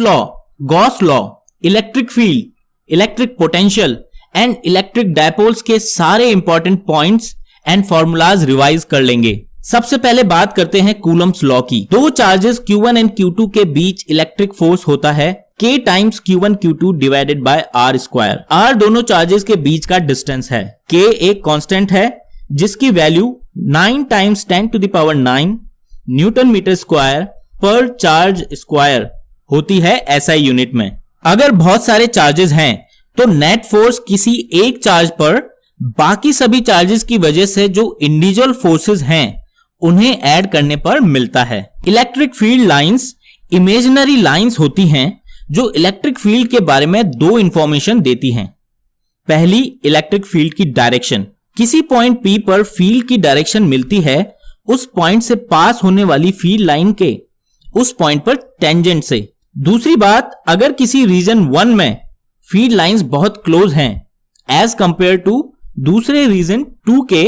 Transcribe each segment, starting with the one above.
Law, Gauss law, electric field, electric potential and electric dipoles के सारे important points and formulas revise कर लेंगे। सबसे पहले बात करते हैं कूलम्स लॉ की। दो चार्जेस Q1 एंड Q2 के बीच इलेक्ट्रिक फोर्स होता है K times Q1 Q2 divided by R square. R दोनों चार्जेस के बीच का डिस्टेंस है। K एक कांस्टेंट है जिसकी value 9 times 10 to the power 9 newton metre square पर चार्ज स्क्वायर होती है SI यूनिट में। अगर बहुत सारे चार्जेस हैं तो नेट फोर्स किसी एक चार्ज पर बाकी सभी चार्जेस की वजह से जो इंडिविजुअल फोर्सेस हैं उन्हें ऐड करने पर मिलता है। Electric field lines imaginary lines होती हैं जो इलेक्ट्रिक फील्ड के बारे में दो इंफॉर्मेशन देती हैं। पहली, इलेक्ट्रिक फील्ड की डायरेक्शन। किसी पॉइंट P पर फील्ड की डायरेक्शन मिलती है उस पॉइंट से पास होने वाली फील्ड लाइन के उस पॉइंट पर टेंजेंट से। दूसरी बात, अगर किसी रीजन 1 में फील्ड लाइंस बहुत क्लोज हैं एज कंपेयर टू दूसरे रीजन 2 के,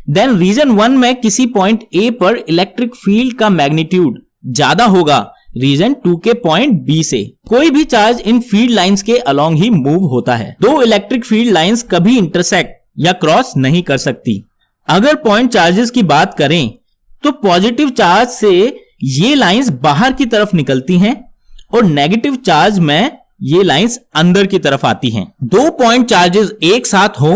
देन रीजन 1 में किसी पॉइंट A पर इलेक्ट्रिक फील्ड का मैग्नीट्यूड ज्यादा होगा रीजन 2 के पॉइंट B से। कोई भी चार्ज इन फील्ड लाइंस के अलोंग ही मूव होता है। दो इलेक्ट्रिक फील्ड लाइंस कभी इंटरसेक्ट या क्रॉस नहीं कर सकती। अगर पॉइंट चार्जेस की बात करें तो पॉजिटिव चार्ज से ये लाइंस बाहर की तरफ निकलती हैं और नेगेटिव चार्ज में ये लाइंस अंदर की तरफ आती हैं। दो पॉइंट चार्जेस एक साथ हो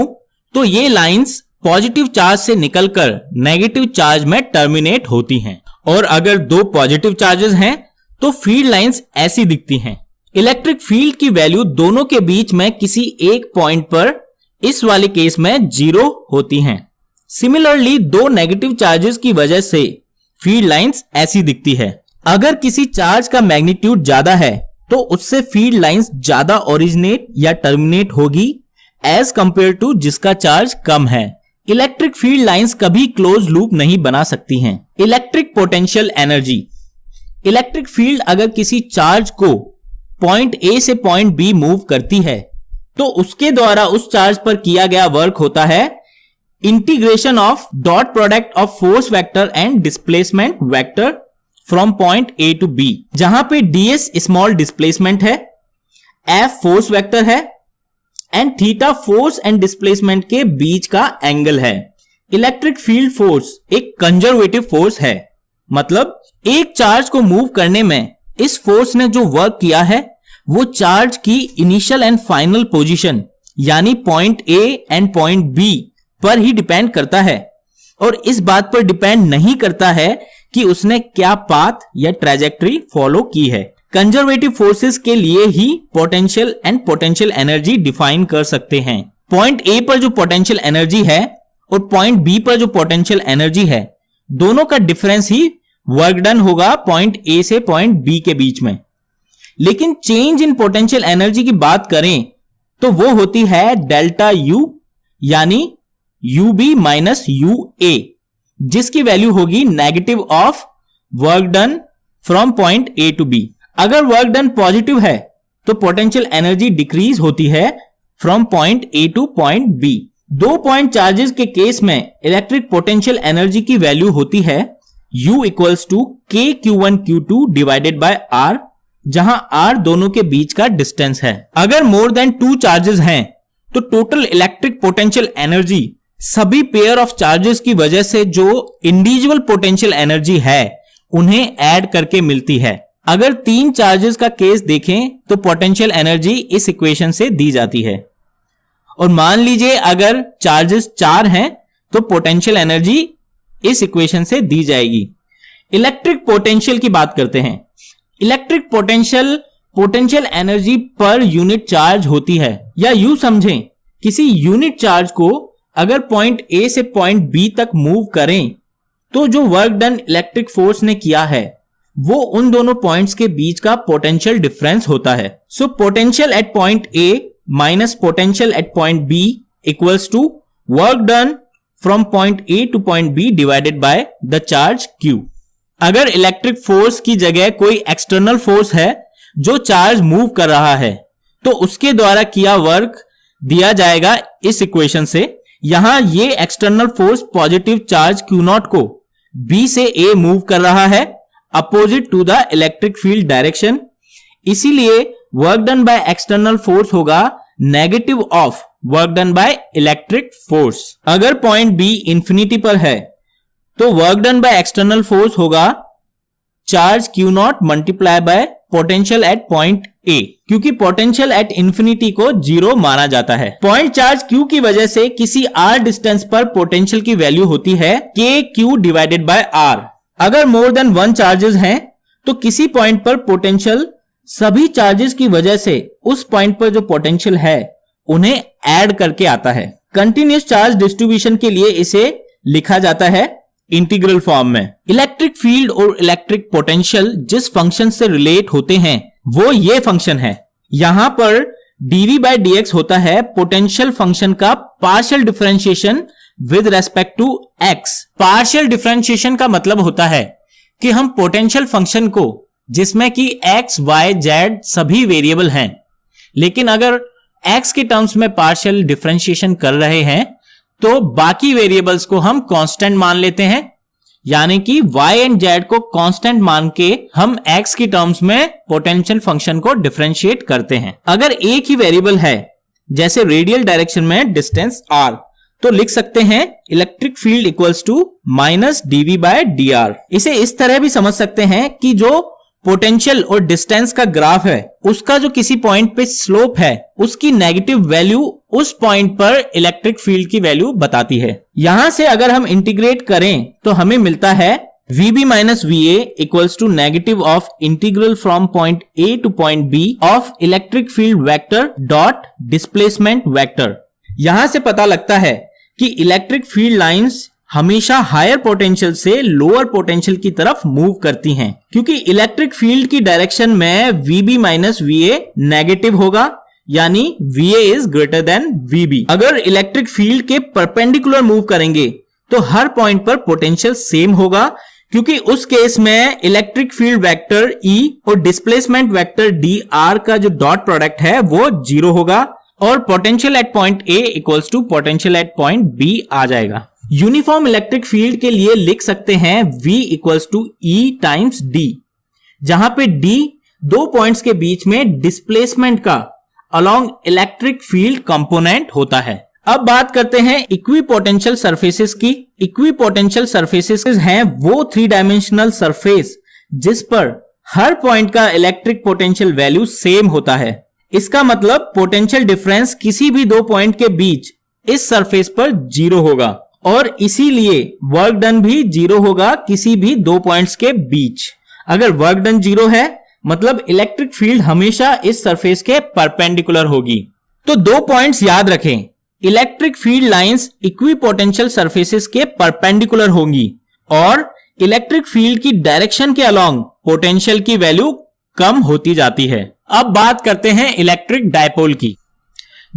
तो ये लाइंस पॉजिटिव चार्ज से निकलकर नेगेटिव चार्ज में टर्मिनेट होती हैं। और अगर दो पॉजिटिव चार्जेस हैं तो फील्ड लाइंस ऐसी दिखती हैं। इलेक्ट्रिक फील्ड की वैल्यू दोनों के बीच में किसी एक पॉइंट पर इस वाले केस में 0 होती हैं। सिमिलरली दो नेगेटिव चार्जेस की वजह से फील्ड लाइंस ऐसी दिखती है। अगर किसी चार्ज का मैग्नीट्यूड ज्यादा है तो उससे फील्ड लाइंस ज्यादा ओरिजिनेट या टर्मिनेट होगी एज कंपेयर टू जिसका चार्ज कम है। इलेक्ट्रिक फील्ड लाइंस कभी क्लोज लूप नहीं बना सकती हैं। Electric potential energy. Electric field अगर किसी चार्ज को पॉइंट A से पॉइंट B मूव करती है तो उसके द्वारा उस चार्ज पर किया गया वर्क होता है integration of dot product of force vector and displacement vector from point A to B, जहां पे ds स्मॉल डिस्प्लेसमेंट है, F फोर्स वेक्टर है and theta force and displacement के बीच का एंगल है। इलेक्ट्रिक फील्ड फोर्स एक कंजर्वेटिव फोर्स है, मतलब एक चार्ज को मूव करने में इस फोर्स ने जो वर्क किया है वो चार्ज की इनिशियल एंड फाइनल पोजीशन यानी point A and point B पर ही डिपेंड करता है और इस बात पर डिपेंड नहीं करता है कि उसने क्या पाथ या ट्रैजेक्टरी फॉलो की है। कंजर्वेटिव फोर्सेस के लिए ही potential and potential energy define कर सकते हैं। पॉइंट A पर जो पोटेंशियल एनर्जी है और पॉइंट B पर जो पोटेंशियल एनर्जी है दोनों का डिफरेंस ही वर्क डन होगा पॉइंट A से पॉइंट B के बीच में। लेकिन चेंज इन पोटेंशियल एनर्जी की बात करें तो वो होती है डेल्टा U यानी UB माइनस UA, जिसकी वैल्यू होगी negative of work done from point A to B। अगर वर्क डन पॉजिटिव है तो पोटेंशियल एनर्जी डिक्रीज होती है from point A to point B। दो पॉइंट चार्जेस के केस में इलेक्ट्रिक पोटेंशियल एनर्जी की वैल्यू होती है U equals to K Q1 Q2 divided by R, जहां R दोनों के बीच का डिस्टेंस है। अगर मोर देन 2 चार्जेस हैं तो टोटल इलेक्ट्रिक पोटेंशियल एनर्जी सभी पेयर ऑफ चार्जेस की वजह से जो इंडिविजुअल पोटेंशियल एनर्जी है उन्हें ऐड करके मिलती है। अगर 3 चार्जेस का केस देखें तो पोटेंशियल एनर्जी इस इक्वेशन से दी जाती है और मान लीजिए अगर चार्जेस 4 हैं तो पोटेंशियल एनर्जी इस इक्वेशन से दी जाएगी। इलेक्ट्रिक पोटेंशियल की बात करते हैं। Electric potential energy per unit charge होती है, या यूं समझें किसी यूनिट चार्ज को अगर पॉइंट A से पॉइंट B तक मूव करें तो जो वर्क डन इलेक्ट्रिक फोर्स ने किया है वो उन दोनों पॉइंट्स के बीच का पोटेंशियल डिफरेंस होता है। So potential at point A minus potential at point B equals to work done from point A to point B divided by the charge Q। अगर इलेक्ट्रिक फोर्स की जगह कोई एक्सटर्नल फोर्स है जो charge move कर रहा है तो उसके द्वारा किया वर्क दिया जाएगा इस इक्वेशन से। यहां ये external force positive charge Q0 को B से A मूव कर रहा है opposite to the electric field direction. इसीलिए work done by external force होगा negative of work done by electric force. अगर पॉइंट बी इंफिनिटी पर है तो work done by external force होगा charge Q naught multiply by potential at point A, क्योंकि potential at infinity को 0 माना जाता है। पॉइंट चार्ज Q की वजह से किसी r डिस्टेंस पर पोटेंशियल की वैल्यू होती है KQ डिवाइडेड बाय R। अगर मोर देन 1 चार्जेस हैं तो किसी पॉइंट पर पोटेंशियल सभी चार्जेस की वजह से उस पॉइंट पर जो पोटेंशियल है उन्हें ऐड करके आता है। कंटिन्यूस चार्ज डिस्ट्रीब्यूशन के लिए इसे लिखा जाता है इंटीग्रल फॉर्म में। इलेक्ट्रिक फील्ड और इलेक्ट्रिक पोटेंशियल जिस फंक्शन से रिलेट होते हैं वो ये फंक्शन है। यहां पर dv बाय dx होता है पोटेंशियल फंक्शन का partial differentiation with respect to x। Partial differentiation का मतलब होता है कि हम पोटेंशियल फंक्शन को, जिसमें कि x, y, z सभी वेरिएबल हैं, लेकिन अगर x के टर्म्स में पार्शियल डिफरेंशिएशन कर रहे हैं तो बाकी वेरिएबल्स को हम कांस्टेंट मान लेते हैं, यानी कि y एंड z को कांस्टेंट मान के हम x की टर्म्स में पोटेंशियल फंक्शन को डिफरेंशिएट करते हैं। अगर एक ही वेरिएबल है, जैसे रेडियल डायरेक्शन में डिस्टेंस r, तो लिख सकते हैं electric field equals to minus dv by dr। इसे इस तरह भी समझ सकते हैं कि जो पोटेंशियल और डिस्टेंस का ग्राफ है उसका जो किसी पॉइंट पे स्लोप है उसकी नेगेटिव वैल्यू उस पॉइंट पर इलेक्ट्रिक फील्ड की वैल्यू बताती है। यहां से अगर हम इंटीग्रेट करें तो हमें मिलता है VB minus VA equals to negative of integral from point A to point B of electric field vector dot displacement vector. यहां से पता लगता है कि इलेक्ट्रिक फील्ड लाइंस हमेशा हायर पोटेंशियल से लोअर पोटेंशियल की तरफ मूव करती हैं, क्योंकि इलेक्ट्रिक फील्ड की डायरेक्शन में VB माइनस VA नेगेटिव होगा, यानी VA is greater than VB। अगर इलेक्ट्रिक फील्ड के परपेंडिकुलर मूव करेंगे तो हर पॉइंट पर पोटेंशियल सेम होगा, क्योंकि उस केस में इलेक्ट्रिक फील्ड वेक्टर E और डिस्प्लेसमेंट वेक्टर dr का जो डॉट प्रोडक्ट है वो 0 होगा और potential at point A equals to potential at point B आ जाएगा। यूनिफॉर्म इलेक्ट्रिक फील्ड के लिए लिख सकते हैं V equals to E times D, जहां पे D दो पॉइंट्स के बीच में डिस्प्लेसमेंट का अलोंग इलेक्ट्रिक फील्ड कंपोनेंट होता है। अब बात करते हैं इक्विपोटेंशियल सरफेसेस की। इक्विपोटेंशियल सरफेसेस हैं वो 3 डायमेंशनल सरफेस जिस पर हर पॉइंट का इलेक्ट्रिक पोटेंशियल वैल्यू सेम होता है। इसका मतलब पोटेंशियल डिफरेंस किसी भी दो पॉइंट के बीच इस सरफेस पर 0 होगा और इसीलिए वर्क डन भी 0 होगा किसी भी दो पॉइंट्स के बीच। अगर वर्क डन 0 है मतलब इलेक्ट्रिक फील्ड हमेशा इस सरफेस के परपेंडिकुलर होगी। तो 2 पॉइंट्स याद रखें, electric field lines equipotential surfaces के परपेंडिकुलर होंगी और इलेक्ट्रिक फील्ड की डायरेक्शन के अलोंग पोटेंशियल की वैल्यू कम होती जाती है। अब बात करते हैं इलेक्ट्रिक डायपोल की।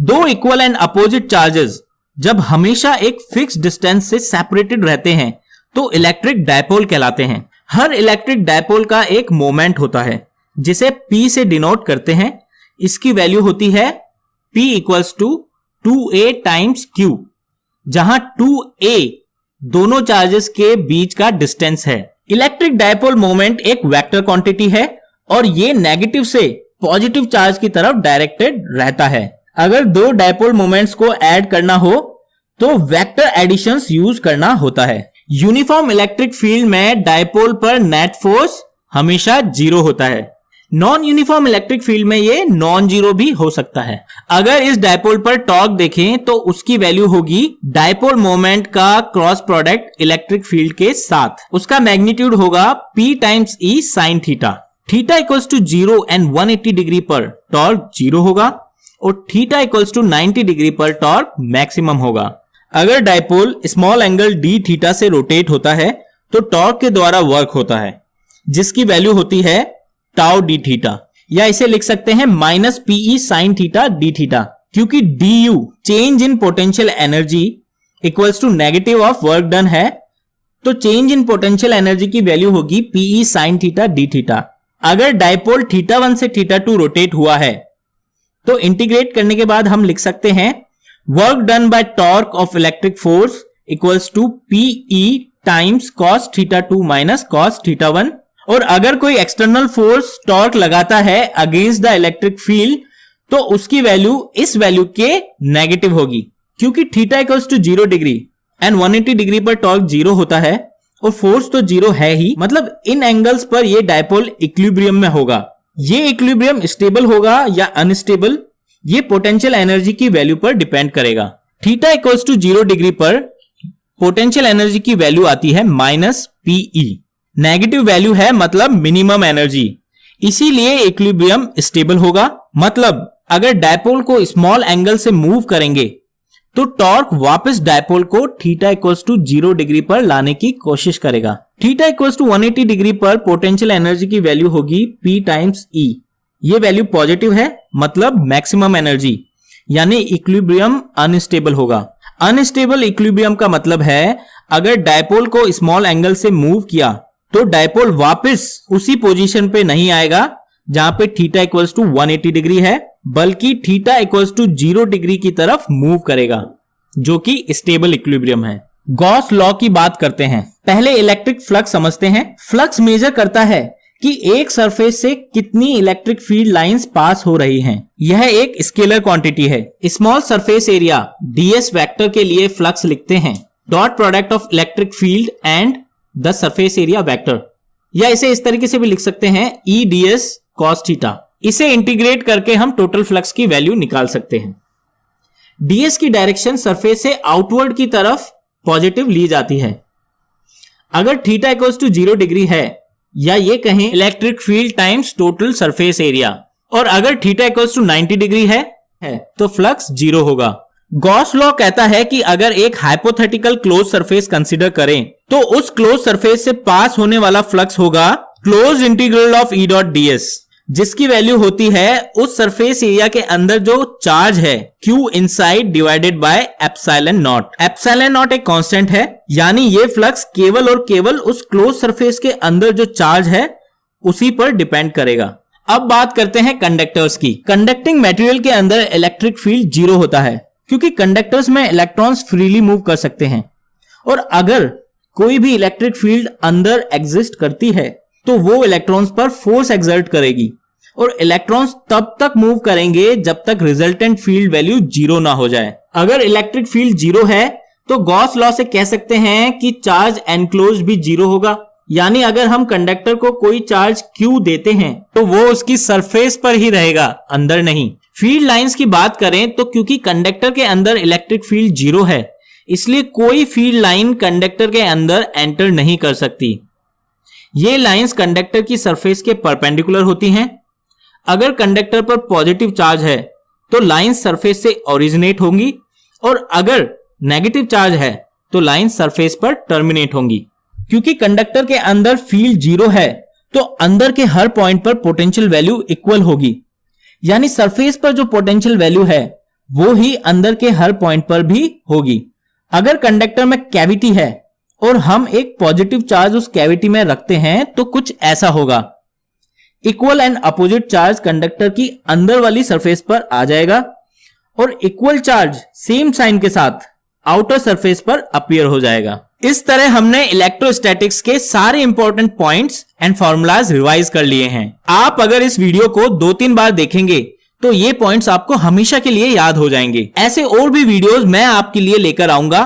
दो इक्वल एंड अपोजिट चार्जेस जब हमेशा एक फिक्स डिस्टेंस से सेपरेटेड रहते हैं तो इलेक्ट्रिक डायपोल कहलाते हैं। हर इलेक्ट्रिक डायपोल का एक मोमेंट होता है जिसे P से डिनोट करते हैं। इसकी वैल्यू होती है P equals to 2A times Q, जहां 2A दोनों चार्जेस के बीच का डिस्टेंस है। इलेक्ट्रिक डायपोल मोमेंट एक वेक्टर क्वांटिटी है और ये नेगेटिव से पॉजिटिव चार्ज की तरफ डायरेक्टेड रहता है। अगर दो डायपोल मोमेंट्स को ऐड करना हो तो वेक्टर एडिशंस यूज करना होता है। यूनिफॉर्म इलेक्ट्रिक फील्ड में डायपोल पर नेट फोर्स हमेशा 0 होता है। नॉन यूनिफॉर्म इलेक्ट्रिक फील्ड में ये नॉन जीरो भी हो सकता है। अगर इस डायपोल पर टॉर्क देखें तो उसकी वैल्यू होगी डायपोल मोमेंट का क्रॉस प्रोडक्ट इलेक्ट्रिक फील्ड के साथ। उसका मैग्नीट्यूड होगा P times E sine theta. Theta equals to 0 and 180 degree पर टॉर्क 0 होगा और थीटा इक्वल्स टू 90 डिग्री पर टॉर्क मैक्सिमम होगा। अगर dipole small angle d theta से रोटेट होता है तो टॉर्क के द्वारा वर्क होता है जिसकी वैल्यू होती है टाउ डी थीटा, या इसे लिख सकते हैं minus PE sine theta d theta, क्योंकि du change in potential energy equals to negative of work done है तो चेंज इन पोटेंशियल एनर्जी की वैल्यू होगी PE sine theta d theta. अगर डायपोल θ1 से θ2 रोटेट हुआ है तो इंटीग्रेट करने के बाद हम लिख सकते हैं work done by torque of electric force equals to PE times cos θ2 minus cos θ1 और अगर कोई एक्सटर्नल फोर्स टॉर्क लगाता है अगेंस्ट द इलेक्ट्रिक फील्ड तो उसकी वैल्यू इस वैल्यू के नेगेटिव होगी, क्योंकि theta equals to 0 degree and 180 degree पर टॉर्क 0 होता है और फोर्स तो 0 है ही, मतलब इन एंगल्स पर ये डायपोल इक्विलिब्रियम में होगा। ये इक्विलिब्रियम स्टेबल होगा या अनस्टेबल, ये पोटेंशियल एनर्जी की वैल्यू पर डिपेंड करेगा। थीटा इक्वल्स टू 0 डिग्री पर पोटेंशियल एनर्जी की वैल्यू आती है -PE। नेगेटिव वैल्यू है मतलब मिनिमम एनर्जी, इसीलिए इक्विलिब्रियम स्टेबल होगा। मतलब अगर डायपोल को स्मॉल एंगल से मूव करेंगे तो टॉर्क वापस डायपोल को थीटा इक्वल्स टू 0 डिग्री पर लाने की कोशिश करेगा। थीटा इक्वल्स टू 180 डिग्री पर पोटेंशियल एनर्जी की वैल्यू होगी P टाइम्स E। ये वैल्यू पॉजिटिव है, मतलब मैक्सिमम एनर्जी, यानी इक्विलिब्रियम अनस्टेबल होगा। अनस्टेबल इक्विलिब्रियम का मतलब है अगर डायपोल को स्मॉल एंगल से मूव किया तो डायपोल वापस उसी पोजीशन पे नहीं आएगा जहां पे थीटा इक्वल्स टू 180 डिग्री है, बल्कि थीटा इक्वल्स टू 0 डिग्री की तरफ मूव करेगा, जो कि स्टेबल इक्विलिब्रियम है। गॉस लॉ की बात करते हैं। पहले इलेक्ट्रिक फ्लक्स समझते हैं। फ्लक्स मेजर करता है कि एक सरफेस से कितनी इलेक्ट्रिक फील्ड लाइंस पास हो रही हैं। यह एक स्केलर क्वांटिटी है। Small surface area ds vector के लिए फ्लक्स लिखते हैं dot product of electric field and the surface area vector, या इसे इस तरीके से भी लिख सकते हैं E ds cos थीटा। इसे इंटीग्रेट करके हम टोटल फ्लक्स की वैल्यू निकाल सकते हैं। ds की डायरेक्शन सरफेस से आउटवर्ड की तरफ पॉजिटिव ली जाती है। अगर थीटा इक्वल्स टू 0 डिग्री है, या ये कहें electric field times total surface area, और अगर थीटा इक्वल्स टू 90 डिग्री है तो फ्लक्स 0 होगा। गॉस लॉ कहता है कि अगर एक हाइपोथेटिकल क्लोज सरफेस कंसीडर करें तो उस क्लोज सरफेस से पास होने वाला फ्लक्स होगा close integral of E dot ds, जिसकी वैल्यू होती है उस सरफेस एरिया के अंदर जो चार्ज है Q inside divided by epsilon not. Epsilon not एक कांस्टेंट है, यानी ये फ्लक्स केवल और केवल उस क्लोज सरफेस के अंदर जो चार्ज है उसी पर डिपेंड करेगा। अब बात करते हैं कंडक्टर्स की। कंडक्टिंग मटेरियल के अंदर इलेक्ट्रिक फील्ड 0 होता है, क्योंकि कंडक्टर्स में इलेक्ट्रॉन्स फ्रीली मूव कर सकते हैं, और अगर कोई भी इलेक्ट्रिक फील्ड अंदर एग्जिस्ट करती है तो वो इलेक्ट्रॉन्स पर फोर्स एक्सर्ट करेगी, और इलेक्ट्रॉन्स तब तक मूव करेंगे जब तक रिजल्टेंट फील्ड वैल्यू 0 ना हो जाए। अगर इलेक्ट्रिक फील्ड 0 है तो गॉस लॉ से कह सकते हैं कि चार्ज एनक्लोज भी 0 होगा, यानी अगर हम कंडक्टर को कोई चार्ज Q देते हैं तो वो उसकी सरफेस पर ही रहेगा, अंदर नहीं। फील्ड लाइंस की बात करें तो क्योंकि कंडक्टर के अंदर इलेक्ट्रिक फील्ड 0 है, इसलिए कोई फील्ड लाइन कंडक्टर के अंदर एंटर नहीं कर सकती। ये लाइंस कंडक्टर की सरफेस के परपेंडिकुलर होती हैं। अगर कंडक्टर पर पॉजिटिव चार्ज है तो लाइंस सरफेस से ओरिजिनेट होंगी, और अगर नेगेटिव चार्ज है तो लाइंस सरफेस पर टर्मिनेट होंगी। क्योंकि कंडक्टर के अंदर फील्ड 0 है तो अंदर के हर पॉइंट पर पोटेंशियल वैल्यू इक्वल होगी, यानी सरफेस पर जो पोटेंशियल वैल्यू है वो ही अंदर के हर पॉइंट पर भी होगी। अगर कंडक्टर में कैविटी है और हम एक पॉजिटिव चार्ज उस कैविटी में रखते हैं तो कुछ ऐसा होगा। Equal and opposite charge conductor की अंदर वाली सरफेस पर आ जाएगा, और इक्वल चार्ज सेम साइन के साथ आउटर सरफेस पर अपीयर हो जाएगा। इस तरह हमने इलेक्ट्रोस्टैटिक्स के सारे important points and formulas revise कर लिए हैं। आप अगर इस वीडियो को 2-3 बार देखेंगे तो ये पॉइंट्स आपको हमेशा के लिए याद हो जाएंगे। ऐसे और भी वीडियोस मैं आपके लिए लेकर आऊंगा।